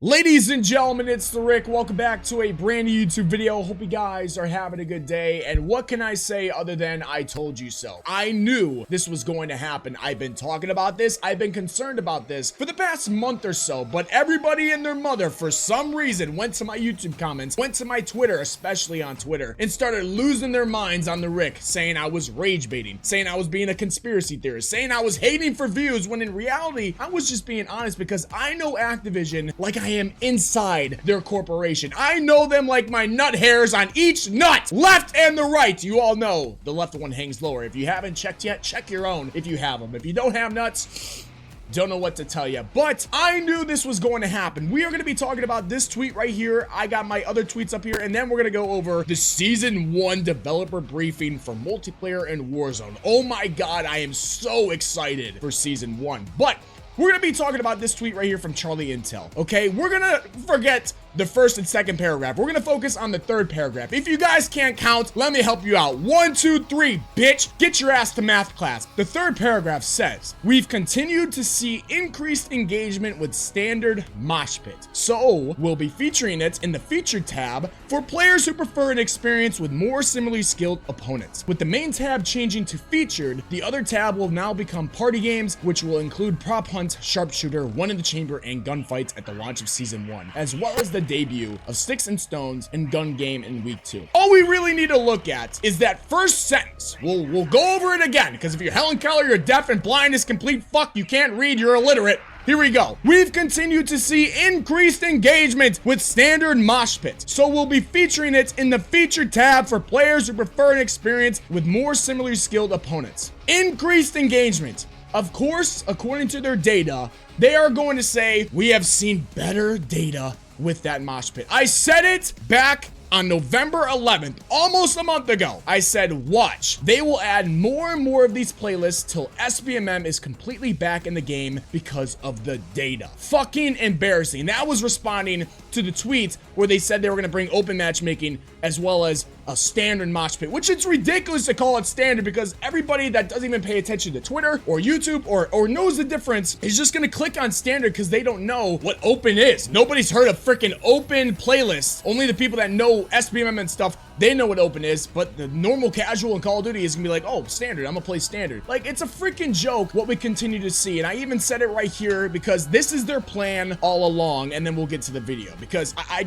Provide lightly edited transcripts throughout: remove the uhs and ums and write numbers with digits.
Ladies and gentlemen, it's the Rick. Welcome back to a brand new YouTube video. Hope you guys are having a good day. And what can I say other than I told you so? I knew this was going to happen. I've been talking about this. I've been concerned about this for the past month or so. But everybody and their mother, for some reason, went to my YouTube comments, went to my Twitter, especially on Twitter, and started losing their minds on the Rick, saying I was rage baiting, saying I was being a conspiracy theorist, saying I was hating for views, when in reality, I was just being honest because I know Activision like I am inside their corporation. I know them like my nut hairs on each nut, left and the right. You all know the left one hangs lower. If you haven't checked yet, check your own if you have them. If you don't have nuts, don't know what to tell you, but I knew this was going to happen. We are going to be talking about this tweet right here. I got my other tweets up here, and then we're going to go over the Season 1 developer briefing for multiplayer and Warzone. Oh my God, I am so excited for Season 1, but we're going to be talking about this tweet right here from Charlie Intel, okay? We're going to forget the first and second paragraph. We're going to focus on the third paragraph. If you guys can't count, let me help you out. 1, 2, 3, bitch. Get your ass to math class. The third paragraph says, we've continued to see increased engagement with standard mosh pit. So we'll be featuring it in the featured tab for players who prefer an experience with more similarly skilled opponents. With the main tab changing to featured, the other tab will now become party games, which will include prop hunt, sharpshooter, one in the chamber, and gunfights at the launch of Season 1, as well as the debut of Sticks and Stones and Gun Game in Week 2. All we really need to look at is that first sentence. We'll go over it again, because if you're Helen Keller, you're deaf and blind as complete fuck, you can't read, you're illiterate. Here we go. We've continued to see increased engagement with standard mosh pit, so we'll be featuring it in the featured tab for players who prefer an experience with more similarly skilled opponents. Increased engagement. Of course, according to their data, they are going to say, we have seen better data with that mosh pit. I said it back on November 11th, almost a month ago. I said, watch. They will add more and more of these playlists till SBMM is completely back in the game because of the data. Fucking embarrassing. That was responding to the tweets where they said they were going to bring open matchmaking as well as a standard mosh pit, which it's ridiculous to call it standard because everybody that doesn't even pay attention to Twitter or YouTube or knows the difference is just going to click on standard because they don't know what open is. Nobody's heard of freaking open playlists. Only the people that know SBMM and stuff, they know what open is, but the normal casual in Call of Duty is gonna be like, oh, standard, I'm gonna play standard. Like, it's a freaking joke what we continue to see, and I even said it right here because this is their plan all along, and then we'll get to the video because I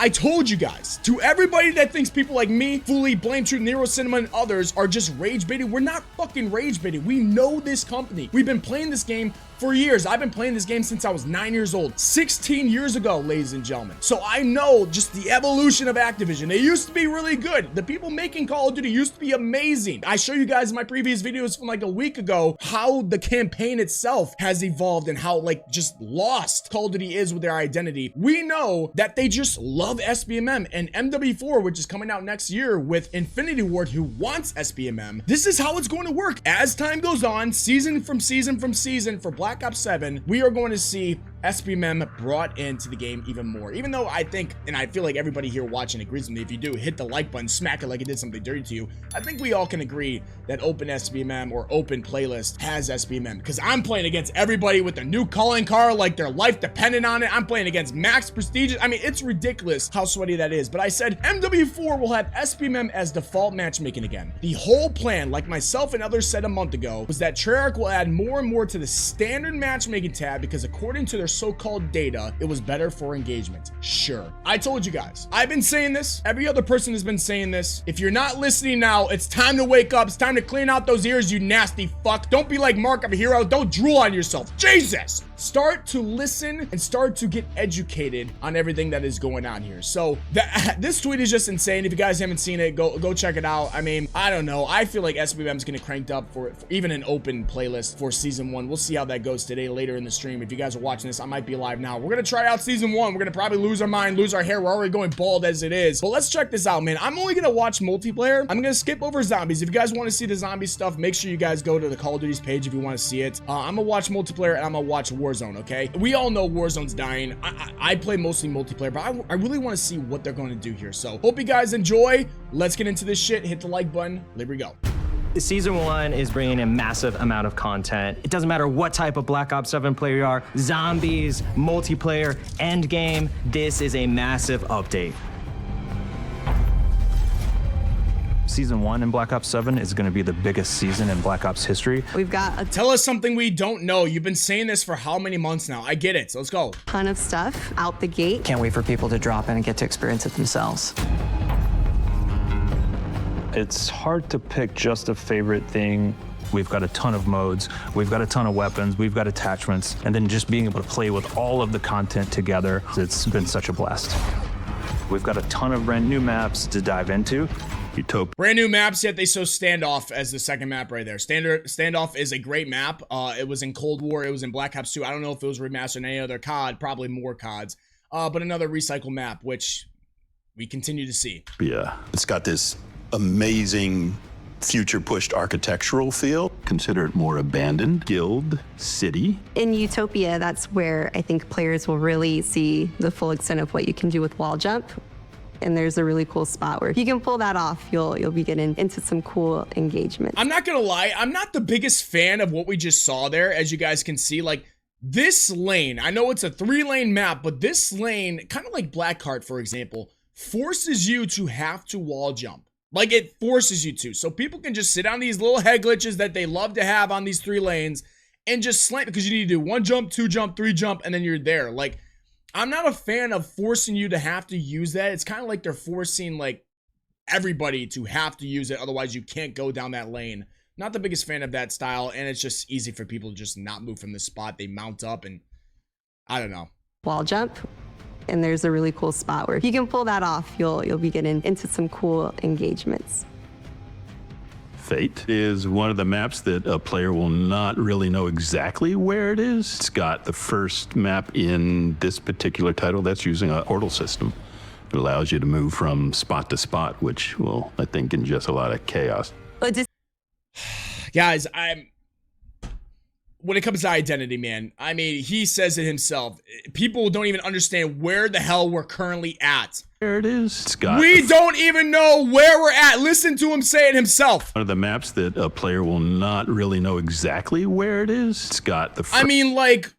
told you guys, to everybody that thinks people like me, Fully, Blame Truth, Nero Cinema, and others are just rage baiting, we're not fucking rage baiting. We know this company. We've been playing this game for years. I've been playing this game since I was 9 years old, 16 years ago, ladies and gentlemen. So I know just the evolution of Activision. They used to be really good. The people making Call of Duty used to be amazing. I show you guys in my previous videos from like a week ago how the campaign itself has evolved and how like just lost Call of Duty is with their identity. We know that they just love SBMM and MW4, which is coming out next year with Infinity Ward, who wants SBMM. This is how it's going to work. As time goes on, season from season for Black Ops 7, we are going to see SBMM brought into the game even more. Even though I think, and I feel like everybody here watching agrees with me, if you do, hit the like button, smack it like it did something dirty to you. I think we all can agree that open SBMM or open playlist has SBMM, because I'm playing against everybody with their new calling card, like their life dependent on it. I'm playing against max prestigious. I mean, it's ridiculous how sweaty that is. But I said MW4 will have SBMM as default matchmaking again. The whole plan, like myself and others said a month ago, was that Treyarch will add more and more to the standard matchmaking tab because according to their so-called data, it was better for engagement. Sure. I told you guys. I've been saying this. Every other person has been saying this. If you're not listening now, it's time to wake up. It's time to clean out those ears, you nasty fuck. Don't be like Mark of a hero. Don't drool on yourself. Jesus! Start to listen and start to get educated on everything that is going on here. So this tweet is just insane. If you guys haven't seen it, go check it out. I mean, I don't know. I feel like SBMM is getting cranked up for even an open playlist for Season 1. We'll see how that goes today later in the stream. If you guys are watching this, I might be live now. We're gonna try out Season 1. We're gonna probably lose our mind, lose our hair. We're already going bald as it is. But let's check this out, man. I'm only gonna watch multiplayer. I'm gonna skip over zombies. If you guys want to see the zombie stuff, make sure you guys go to the Call of Duty's page if you want to see it. I'm gonna watch multiplayer and I'm gonna watch Warzone, okay? We all know Warzone's dying. I play mostly multiplayer, but I really want to see what they're going to do here. So hope you guys enjoy. Let's get into this shit. Hit the like button. Here we go. Season 1 is bringing a massive amount of content. It doesn't matter what type of Black Ops 7 player you are, zombies, multiplayer, endgame, this is a massive update. Season 1 in Black Ops 7 is going to be the biggest season in Black Ops history. We've got a Tell us something we don't know. You've been saying this for how many months now? I get it. So let's go. ton of stuff out the gate. Can't wait for people to drop in and get to experience it themselves. It's hard to pick just a favorite thing. We've got a ton of modes, we've got a ton of weapons, we've got attachments, and then just being able to play with all of the content together, it's been such a blast. We've got a ton of brand new maps to dive into. Utopia. Brand new maps, yet they show Standoff as the second map right there. Standoff is a great map. It was in Cold War, it was in Black Ops 2. I don't know if it was remastered in any other COD, probably more CODs. But another recycle map, which we continue to see. Yeah. It's got this amazing future-pushed architectural feel. Consider it more abandoned, guild, city. In Utopia, that's where I think players will really see the full extent of what you can do with wall jump. And there's a really cool spot where if you can pull that off, you'll be getting into some cool engagement. I'm not gonna lie, I'm not the biggest fan of what we just saw there, as you guys can see. Like, this lane, I know it's a 3-lane map, but this lane, kind of like BLACKOUT, for example, forces you to have to wall jump. Like, it forces you to. So people can just sit on these little head glitches that they love to have on these 3 lanes and just slam, because you need to do 1 jump, 2 jump, 3 jump, and then you're there. Like, I'm not a fan of forcing you to have to use that. It's kind of like they're forcing, like, everybody to have to use it. Otherwise, you can't go down that lane. Not the biggest fan of that style, and it's just easy for people to just not move from the spot. They mount up, and I don't know. Wall jump. And there's a really cool spot where if you can pull that off, you'll be getting into some cool engagements. Fate is one of the maps that a player will not really know exactly where it is. It's got the first map in this particular title that's using a portal system. It allows you to move from spot to spot, which will, I think, ingest a lot of chaos. But just Guys, when it comes to identity, man, I mean, he says it himself. People don't even understand where the hell we're currently at. There it is. It's got We don't even know where we're at. Listen to him say it himself. one of the maps that a player will not really know exactly where it is. It's got the I mean, like,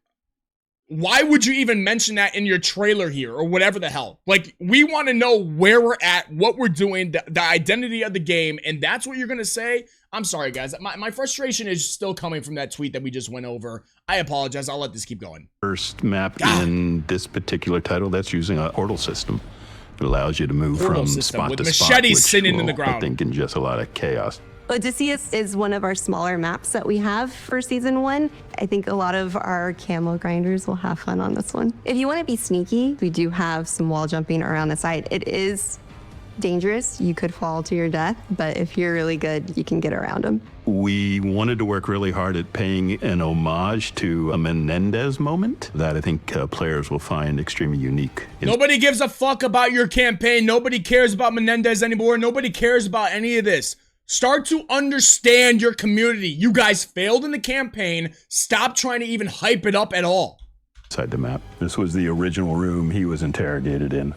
why would you even mention that in your trailer here or whatever the hell? Like, we want to know where we're at, what we're doing, the identity of the game, and that's what you're going to say? I'm sorry, guys. My frustration is still coming from that tweet that we just went over. I apologize. I'll let this keep going. first map in this particular title that's using a portal system. It allows you to move Portal from system spot with to spot, machetes which sitting in the will, ground. I think, ingest a lot of chaos. Odysseus is one of our smaller maps that we have for season 1. I think a lot of our camo grinders will have fun on this one. If you want to be sneaky, we do have some wall jumping around the side. It is dangerous. You could fall to your death, but if you're really good, you can get around them. We wanted to work really hard at paying an homage to a Menendez moment that I think players will find extremely unique. Nobody gives a fuck about your campaign. Nobody cares about Menendez anymore. Nobody cares about any of this. Start to understand your community. You guys failed in the campaign. Stop trying to even hype it up at all. Inside the map. This was the original room he was interrogated in.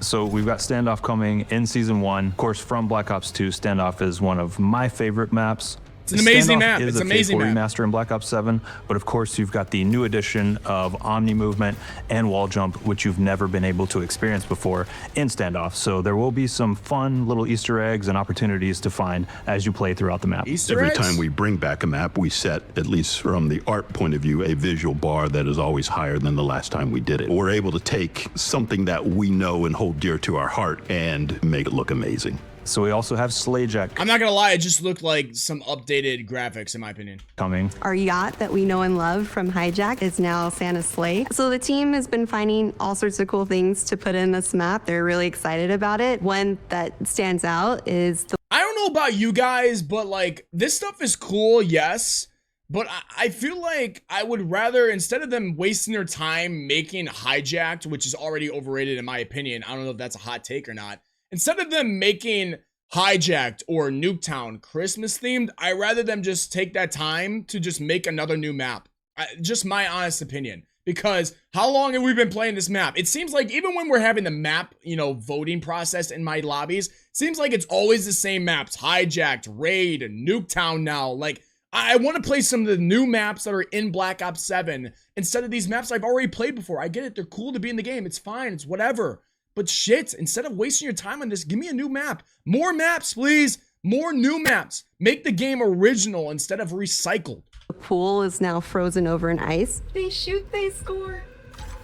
So we've got Standoff coming in Season 1. Of course, from Black Ops 2, Standoff is one of my favorite maps. It's an amazing Standoff map. is It's a an amazing faithful map. remaster in Black Ops 7, but of course you've got the new addition of Omni movement and wall jump, which you've never been able to experience before in Standoff. So there will be some fun little Easter eggs and opportunities to find as you play throughout the map. Easter Every eggs? time we bring back a map, we set, at least from the art point of view, a visual bar that is always higher than the last time we did it. We're able to take something that we know and hold dear to our heart and make it look amazing. So we also have Slayjack I'm not gonna lie, it just looked like some updated graphics in my opinion. coming. Our yacht that we know and love from Hijack is now Santa's sleigh. So the team has been finding all sorts of cool things to put in this map. They're really excited about it. One that stands out is the I don't know about you guys, but like, this stuff is cool, yes. But I feel like I would rather, instead of them wasting their time making Hijacked, which is already overrated in my opinion, I don't know if that's a hot take or not. Instead of them making Hijacked or Nuketown Christmas themed, I'd rather them just take that time to just make another new map. Just my honest opinion. because how long have we been playing this map? It seems like even when we're having the map, you know, voting process in my lobbies, seems like it's always the same maps. Hijacked, Raid, Nuketown now. Like, I want to play some of the new maps that are in Black Ops 7 instead of these maps I've already played before. I get it. They're cool to be in the game. It's fine. It's whatever. But shit, instead of wasting your time on this, give me a new map. More maps, please. More new maps. Make the game original instead of recycled. The pool is now frozen over in ice. They shoot, they score.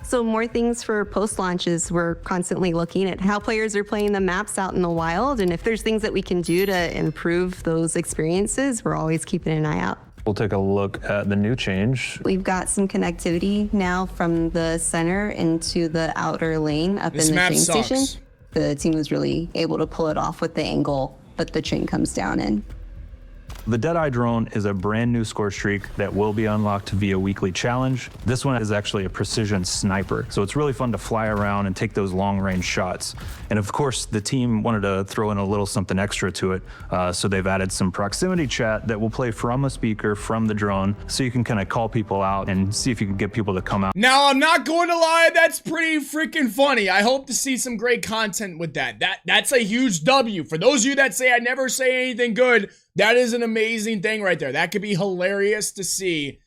So more things for post-launches. We're constantly looking at how players are playing the maps out in the wild, and if there's things that we can do to improve those experiences, we're always keeping an eye out. We'll take a look at the new change. We've got some connectivity now from the center into the outer lane up This in the map train sucks. station. The team was really able to pull it off with the angle that the train comes down in. The Deadeye drone is a brand new score streak that will be unlocked via weekly challenge. This one is actually a precision sniper, so it's really fun to fly around and take those long range shots. And of course, the team wanted to throw in a little something extra to it, so they've added some proximity chat that will play from a speaker from the drone, so you can kind of call people out and see if you can get people to come out. Now, I'm not going to lie, that's pretty freaking funny. I hope to see some great content with that. That's a huge W. For those of you that say I never say anything good, that is an amazing thing right there. That could be hilarious to see.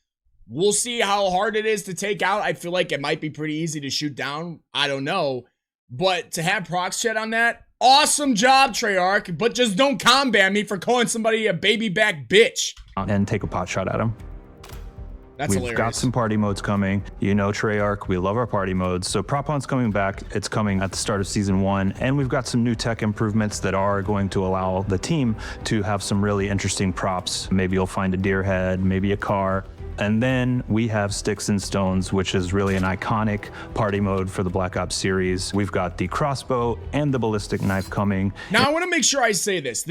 We'll see how hard it is to take out. I feel like it might be pretty easy to shoot down. I don't know. But to have prox chat on that, awesome job, Treyarch. But just don't combat me for calling somebody a baby back bitch. And take a pot shot at them. That's We've hilarious. got some party modes coming. You know Treyarch, we love our party modes. So Prop Hunt's coming back. It's coming at the start of season 1. And we've got some new tech improvements that are going to allow the team to have some really interesting props. Maybe you'll find a deer head, maybe a car. And then we have Sticks and Stones, which is really an iconic party mode for the Black Ops series. We've got the crossbow and the ballistic knife coming. Now, I want to make sure I say this.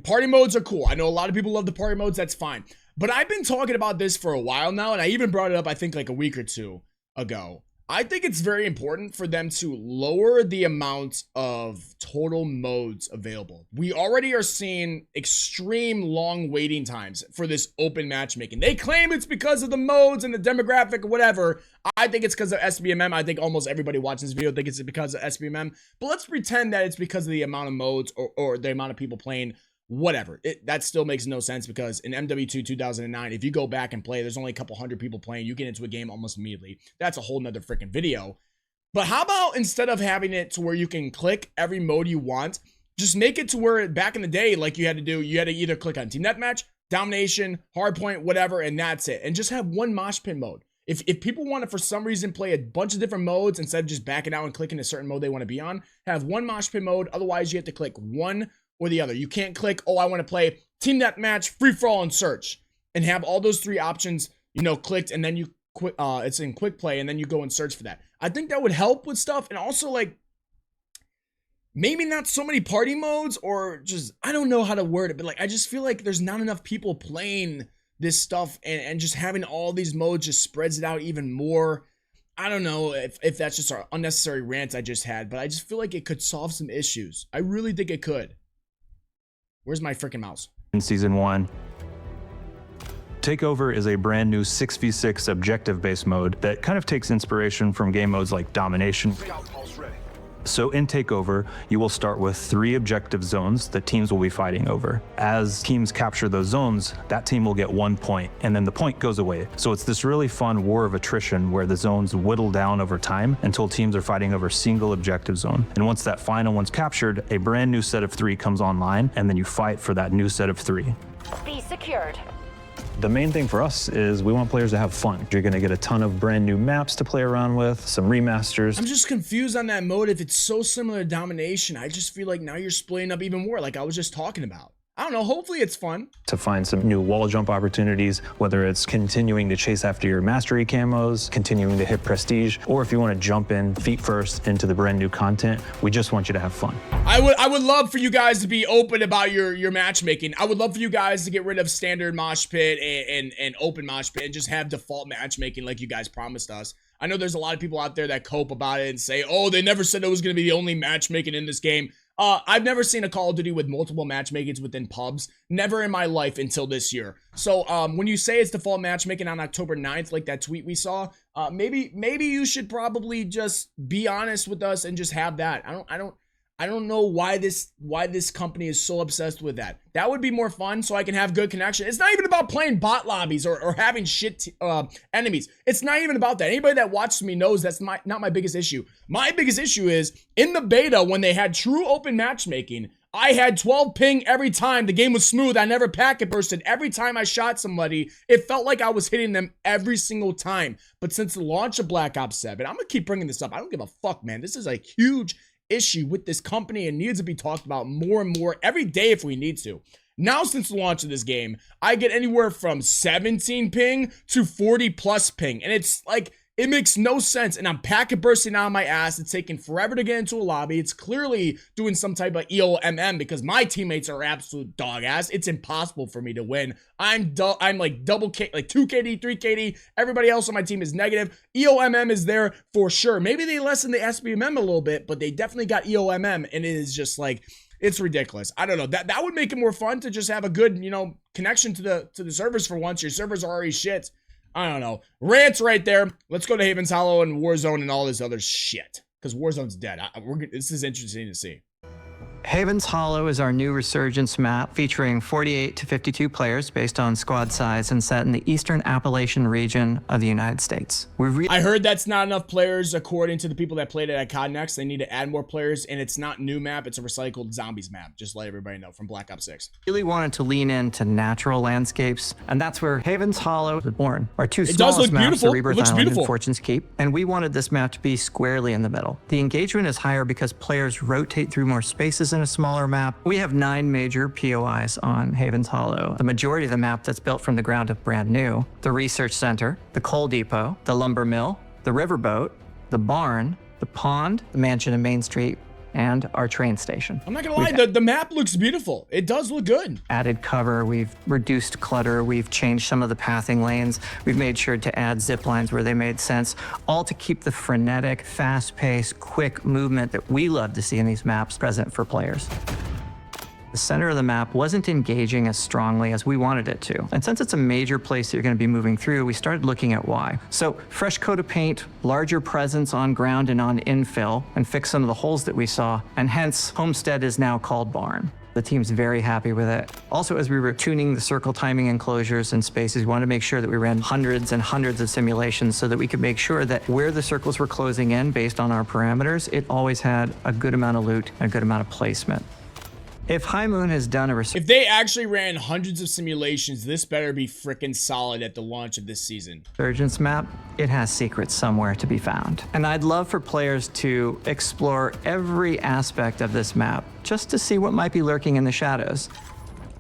Party modes are cool. I know a lot of people love the party modes. That's fine. But I've been talking about this for a while now, and I even brought it up, I think, like a week or two ago. I think it's very important for them to lower the amount of total modes available. We already are seeing extreme long waiting times for this open matchmaking. They claim it's because of the modes and the demographic or whatever. I think it's because of SBMM. I think almost everybody watching this video thinks it's because of SBMM. But let's pretend that it's because of the amount of modes or the amount of people playing. Whatever. That still makes no sense because in MW2 2009, if you go back and play, there's only a couple hundred people playing. You get into a game almost immediately. That's a whole nother freaking video. But how about instead of having it to where you can click every mode you want, just make it to where back in the day, like you had to do, you had to either click on Team Deathmatch, Domination, Hardpoint, whatever, and that's it. And just have one mosh pit mode. If people want to, for some reason, play a bunch of different modes instead of just backing out and clicking a certain mode they want to be on, have one mosh pit mode. Otherwise, you have to click one or the other. You can't click, oh, I want to play Team Deathmatch, Free For All, and Search, and have all those three options, you know, clicked, and then you quit. It's in quick play, and then you go and search for that. I think that would help with stuff, and also like maybe not so many party modes, or just I don't know how to word it, but like I just feel like there's not enough people playing this stuff, and just having all these modes just spreads it out even more. I don't know if that's just our unnecessary rant I just had, but I just feel like it could solve some issues. I really think it could. Where's my freaking mouse? In season 1. Takeover is a brand new 6v6 objective-based mode that kind of takes inspiration from game modes like Domination. So in Takeover, you will start with 3 objective zones that teams will be fighting over. As teams capture those zones, that team will get 1 point, and then the point goes away. So it's this really fun war of attrition where the zones whittle down over time until teams are fighting over a single objective zone. And once that final one's captured, a brand new set of 3 comes online, and then you fight for that new set of 3. Be secured. The main thing for us is we want players to have fun. You're going to get a ton of brand new maps to play around with, some remasters. I'm just confused on that mode. If it's so similar to Domination, I just feel like now you're splitting up even more, like I was just talking about. I don't know, hopefully it's fun. To find some new wall jump opportunities, whether it's continuing to chase after your mastery camos, continuing to hit prestige, or if you want to jump in feet first into the brand new content, we just want you to have fun. I would love for you guys to be open about your matchmaking. I would love for you guys to get rid of standard mosh pit and open mosh pit and just have default matchmaking like you guys promised us. I know there's a lot of people out there that cope about it and say, oh, they never said it was going to be the only matchmaking in this game. I've never seen a Call of Duty with multiple matchmakings within pubs. Never in my life until this year. So when you say it's default matchmaking on October 9th, like that tweet we saw, Maybe you should probably just be honest with us and just have that. I don't know why this company is so obsessed with that. That would be more fun so I can have good connection. It's not even about playing bot lobbies or having shit enemies. It's not even about that. Anybody that watches me knows that's not my biggest issue. My biggest issue is in the beta when they had true open matchmaking, I had 12 ping every time. The game was smooth. I never packet bursted. Every time I shot somebody, it felt like I was hitting them every single time. But since the launch of Black Ops 7, I'm going to keep bringing this up. I don't give a fuck, man. This is a huge issue with this company and needs to be talked about more and more every day if we need to. Now, since the launch of this game, I get anywhere from 17 ping to 40 plus ping. And it's like, it makes no sense, and I'm packet bursting out of my ass. It's taking forever to get into a lobby. It's clearly doing some type of EOMM because my teammates are absolute dog ass. It's impossible for me to win. I'm like double K, like 2 KD, 3 KD. Everybody else on my team is negative. EOMM is there for sure. Maybe they lessened the SBMM a little bit, but they definitely got EOMM, and it is just like, it's ridiculous. I don't know. That would make it more fun to just have a good, you know, connection to the servers for once. Your servers are already shit. I don't know. Rants right there. Let's go to Haven's Hollow and Warzone and all this other shit. Because Warzone's dead. This is interesting to see. Haven's Hollow is our new Resurgence map featuring 48 to 52 players based on squad size and set in the Eastern Appalachian region of the United States. I heard that's not enough players according to the people that played it at COD Next. They need to add more players, and it's not new map. It's a recycled zombies map. Just let everybody know from Black Ops 6. Really wanted to lean into natural landscapes, and that's where Haven's Hollow was born. Our two It does smallest look maps beautiful. are Rebirth It looks Island beautiful. and Fortune's Keep, and we wanted this map to be squarely in the middle. The engagement is higher because players rotate through more spaces in a smaller map. We have 9 major POIs on Haven's Hollow. The majority of the map that's built from the ground up brand new. The Research Center, the Coal Depot, the Lumber Mill, the Riverboat, the Barn, the Pond, the Mansion and Main Street, and our train station. I'm not gonna lie, the map looks beautiful. It does look good. Added cover, we've reduced clutter, we've changed some of the pathing lanes, we've made sure to add zip lines where they made sense, all to keep the frenetic, fast-paced, quick movement that we love to see in these maps present for players. The center of the map wasn't engaging as strongly as we wanted it to. And since it's a major place that you're going to be moving through, we started looking at why. So fresh coat of paint, larger presence on ground and on infill, and fix some of the holes that we saw, and hence Homestead is now called Barn. The team's very happy with it. Also, as we were tuning the circle timing enclosures and spaces, we wanted to make sure that we ran hundreds and hundreds of simulations so that we could make sure that where the circles were closing in based on our parameters, it always had a good amount of loot and a good amount of placement. If High Moon has done if they actually ran hundreds of simulations, this better be freaking solid at the launch of this season. Resurgence map, it has secrets somewhere to be found. And I'd love for players to explore every aspect of this map just to see what might be lurking in the shadows.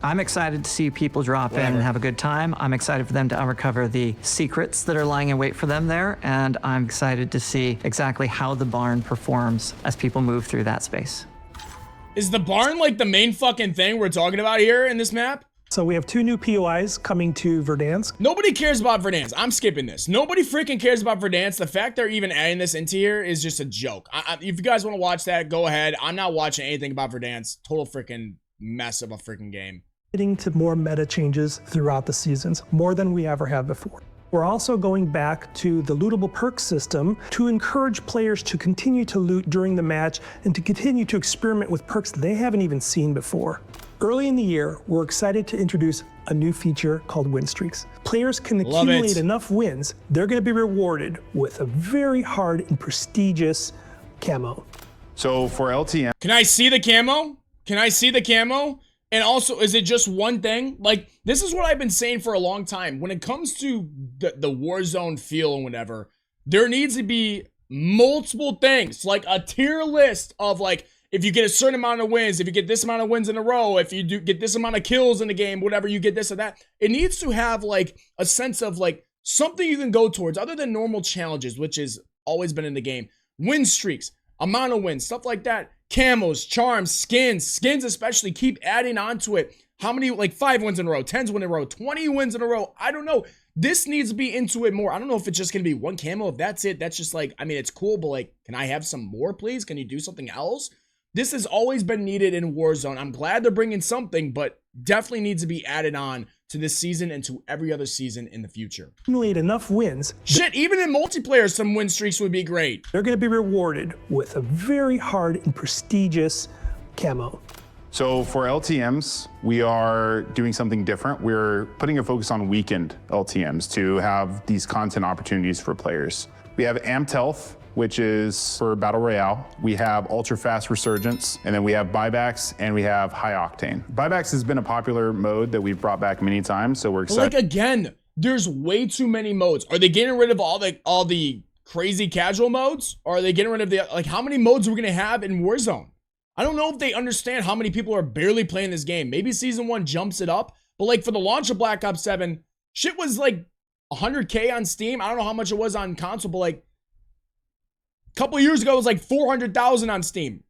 I'm excited to see people drop in and have a good time. I'm excited for them to uncover the secrets that are lying in wait for them there. And I'm excited to see exactly how the barn performs as people move through that space. Is the barn like the main fucking thing we're talking about here in this map? So we have 2 new POIs coming to Verdansk. Nobody cares about Verdansk. I'm skipping this. Nobody freaking cares about Verdansk. The fact they're even adding this into here is just a joke. If you guys want to watch that, go ahead. I'm not watching anything about Verdansk. Total freaking mess of a freaking game. Getting to more meta changes throughout the seasons, more than we ever have before. We're also going back to the lootable perk system to encourage players to continue to loot during the match and to continue to experiment with perks they haven't even seen before. Early in the year, we're excited to introduce a new feature called win streaks. Players can accumulate enough wins, they're going to be rewarded with a very hard and prestigious camo. So for LTM, can I see the camo? Can I see the camo? And also, is it just one thing? Like, this is what I've been saying for a long time. When it comes to the Warzone feel and whatever, there needs to be multiple things. Like a tier list of like, if you get a certain amount of wins, if you get this amount of wins in a row, if you do get this amount of kills in the game, whatever, you get this or that. It needs to have like a sense of like something you can go towards other than normal challenges, which has always been in the game. Win streaks, amount of wins, stuff like that. Camos, charms, skins especially, keep adding onto it. How many, like 5 wins in a row, 10 wins in a row, 20 wins in a row? I don't know. This needs to be into it more. I don't know if it's just going to be one camo. If that's it, that's just like, I mean, it's cool, but like, can I have some more, please? Can you do something else? This has always been needed in Warzone. I'm glad they're bringing something, but definitely needs to be added on to this season and to every other season in the future. Accumulate enough wins. Shit, even in multiplayer, some win streaks would be great. They're going to be rewarded with a very hard and prestigious camo. So for LTMs, we are doing something different. We're putting a focus on weekend LTMs to have these content opportunities for players. We have Amped Health, which is for Battle Royale. We have Ultra Fast Resurgence, and then we have Buybacks, and we have High Octane. Buybacks has been a popular mode that we've brought back many times, so we're excited. Like, again, there's way too many modes. Are they getting rid of all the crazy casual modes? Or are they getting rid of the, like, how many modes are we gonna have in Warzone? I don't know if they understand how many people are barely playing this game. Maybe season 1 jumps it up, but like for the launch of Black Ops 7, shit was like 100K on Steam. I don't know how much it was on console, but like a couple of years ago, it was like 400,000 on Steam.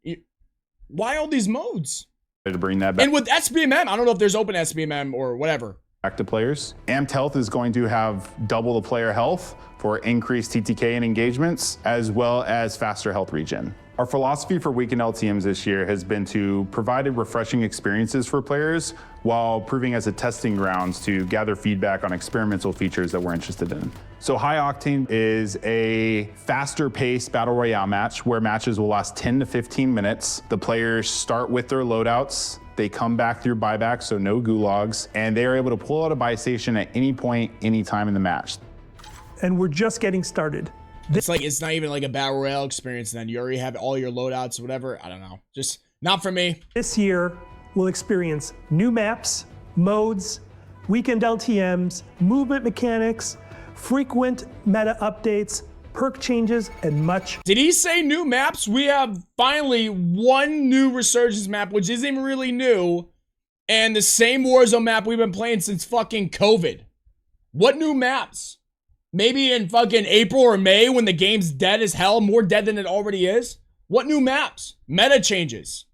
Why all these modes? To bring that back. And with SBMM, I don't know if there's open SBMM or whatever. Back to players. Amped Health is going to have double the player health for increased TTK and engagements, as well as faster health regen. Our philosophy for weekend LTMs this year has been to provide refreshing experiences for players while proving as a testing grounds to gather feedback on experimental features that we're interested in. So High Octane is a faster paced battle royale match where matches will last 10 to 15 minutes. The players start with their loadouts. They come back through buybacks, so no gulags, and they are able to pull out a buy station at any point, any time in the match. And we're just getting started. It's like, it's not even like a battle royale experience then. You already have all your loadouts or whatever. I don't know. Just not for me. This year, we'll experience new maps, modes, weekend LTMs, movement mechanics, frequent meta updates, perk changes, and much. Did he say new maps? We have finally one new Resurgence map, which isn't even really new, and the same Warzone map we've been playing since fucking COVID. What new maps? Maybe in fucking April or May when the game's dead as hell, more dead than it already is? What new maps? Meta changes.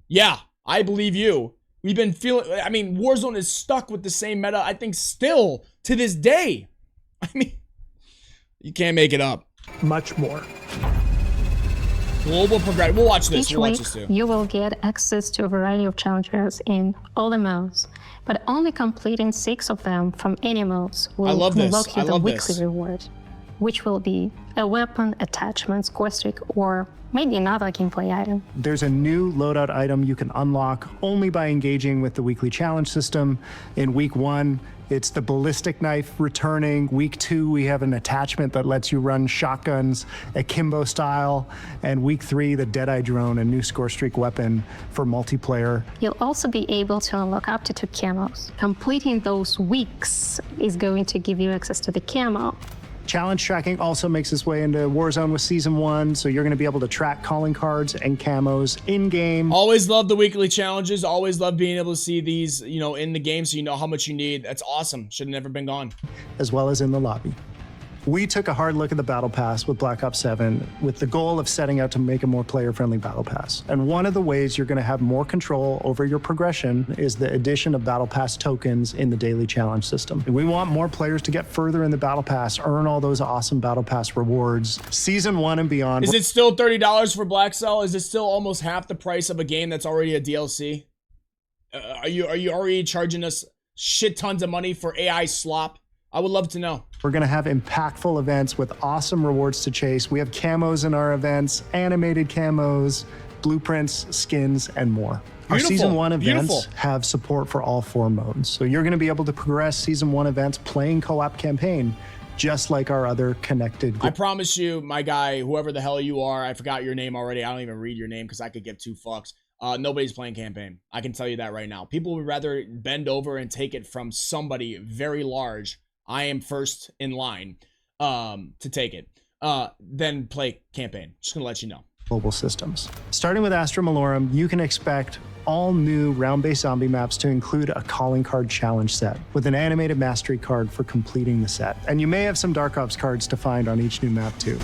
Yeah, I believe you. We've been feeling, I mean, Warzone is stuck with the same meta, I think, still to this day. I mean, you can't make it up. Much more. Global progression. We'll watch this. Each We'll watch week, this too. you will get access to a variety of challenges in all the modes, but only completing 6 of them from any modes will unlock you the weekly reward, which will be a weapon, attachment, score streak, or maybe another gameplay item. There's a new loadout item you can unlock only by engaging with the weekly challenge system. In week 1, it's the ballistic knife returning. Week 2, we have an attachment that lets you run shotguns akimbo style. And week 3, the Deadeye drone, a new score streak weapon for multiplayer. You'll also be able to unlock up to 2 camos. Completing those weeks is going to give you access to the camo. Challenge tracking also makes its way into Warzone with Season 1, so you're going to be able to track calling cards and camos in-game. Always love the weekly challenges. Always love being able to see these, you know, in the game so you know how much you need. That's awesome. Should have never been gone. As well as in the lobby. We took a hard look at the Battle Pass with Black Ops 7 with the goal of setting out to make a more player-friendly Battle Pass. And one of the ways you're going to have more control over your progression is the addition of Battle Pass tokens in the daily challenge system. And we want more players to get further in the Battle Pass, earn all those awesome Battle Pass rewards. Season 1 and beyond. Is it still $30 for Black Cell? Is it still almost half the price of a game that's already a DLC? Are you already charging us shit tons of money for AI slop? I would love to know. We're going to have impactful events with awesome rewards to chase. We have camos in our events, animated camos, blueprints, skins, and more. Our Season 1 events have support for all 4 modes. So you're going to be able to progress Season 1 events playing co-op campaign, just like our other connected groups. I promise you, my guy, whoever the hell you are, I forgot your name already. I don't even read your name because I could give 2 fucks. Nobody's playing campaign. I can tell you that right now. People would rather bend over and take it from somebody very large. I am first in line to take it, then play campaign. Just gonna let you know. Global systems. Starting with Astra Malorum, you can expect all new round-based zombie maps to include a calling card challenge set with an animated mastery card for completing the set. And you may have some Dark Ops cards to find on each new map too.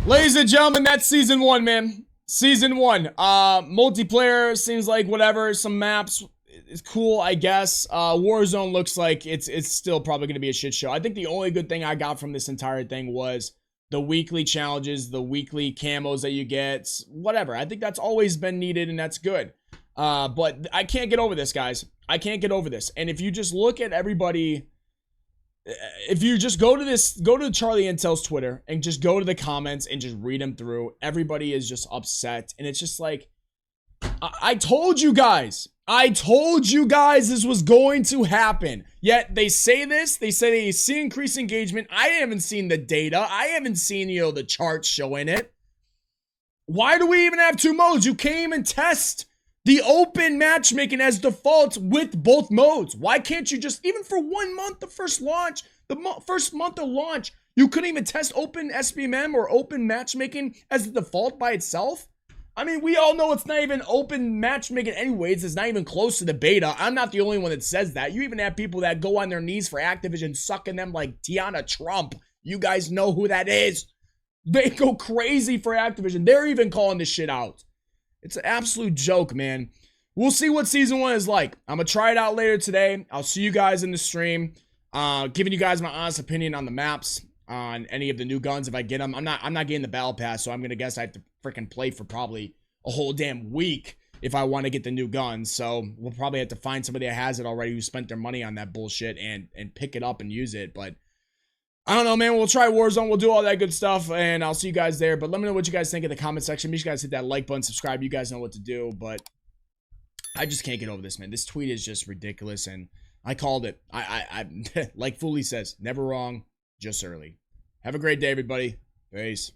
Ladies and gentlemen, that's Season 1, man. Season 1. Multiplayer seems like whatever. Some maps. It's cool, I guess. Warzone looks like it's still probably going to be a shit show. I think the only good thing I got from this entire thing was the weekly challenges, the weekly camos that you get, whatever. I think that's always been needed, and that's good. But I can't get over this, guys. I can't get over this. And if you just look at everybody, if you just go to Charlie Intel's Twitter and just go to the comments and just read them through, everybody is just upset. And it's just like, I told you guys. I told you guys this was going to happen. Yet they say this. They say they see increased engagement. I haven't seen the data. I haven't seen, you know, the charts showing it. Why do we even have 2 modes? You can't even test the open matchmaking as default with both modes. Why can't you just, even for 1 month, the first launch, first month of launch, you couldn't even test open SBMM or open matchmaking as the default by itself? I mean, we all know it's not even open matchmaking anyways. It's not even close to the beta. I'm not the only one that says that. You even have people that go on their knees for Activision, sucking them like Tiana Trump. You guys know who that is. They go crazy for Activision. They're even calling this shit out. It's an absolute joke, man. We'll see what Season 1 is like. I'm going to try it out later today. I'll see you guys in the stream. Giving you guys my honest opinion on the maps, on any of the new guns if I get them. I'm not getting the battle pass, so I'm gonna guess I have to freaking play for probably a whole damn week if I want to get the new guns. So we'll probably have to find somebody that has it already who spent their money on that bullshit and pick it up and use it. But I don't know, man. We'll try Warzone. We'll do all that good stuff, and I'll see you guys there. But let me know what you guys think in the comment section. Make sure you guys hit that like button, subscribe. You guys know what to do. But I just can't get over this, man. This tweet is just ridiculous, and I called it. I like Foley says, never wrong, just early. Have a great day, everybody. Peace.